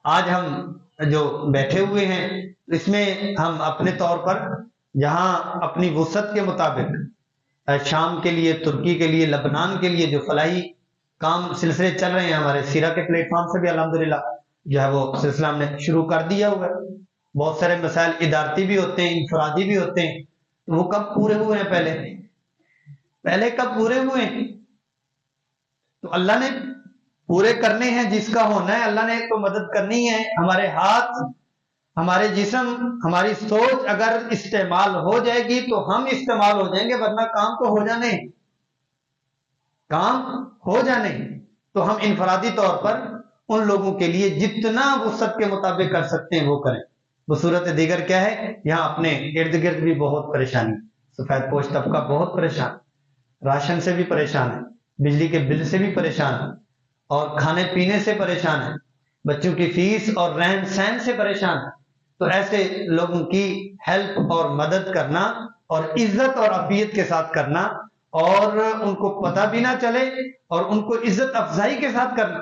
آج ہم جو بیٹھے ہوئے ہیں اس میں ہم اپنے طور پر جہاں اپنی وسعت کے مطابق شام کے لیے، ترکی کے لیے، لبنان کے لیے جو فلاحی کام سلسلے چل رہے ہیں، ہمارے سیرا کے پلیٹ فارم سے بھی الحمدللہ جو ہے وہ سلسلہ ہم نے شروع کر دیا ہوا ہے۔ بہت سارے مسائل ادارتی بھی ہوتے ہیں، انفرادی بھی ہوتے ہیں، تو وہ کب پورے ہوئے ہیں؟ پہلے کب پورے ہوئے ہیں؟ تو اللہ نے پورے کرنے ہیں، جس کا ہونا ہے اللہ نے تو مدد کرنی ہے۔ ہمارے ہاتھ، ہمارے جسم، ہماری سوچ اگر استعمال ہو جائے گی تو ہم استعمال ہو جائیں گے، ورنہ کام تو ہو جانے، کام ہو جانے۔ تو ہم انفرادی طور پر ان لوگوں کے لیے جتنا وسعت کے مطابق کر سکتے ہیں وہ کریں۔ بصورت دیگر کیا ہے، یہاں اپنے ارد گرد بھی بہت پریشانی، سفید پوش طبقہ بہت پریشان، راشن سے بھی پریشان ہے، بجلی کے بل سے بھی پریشان ہے، اور کھانے پینے سے پریشان ہے، بچوں کی فیس اور رہن سہن سے پریشان ہے۔ تو ایسے لوگوں کی ہیلپ اور مدد کرنا، اور عزت اور عافیت کے ساتھ کرنا، اور ان کو پتہ بھی نہ چلے اور ان کو عزت افزائی کے ساتھ کرنا،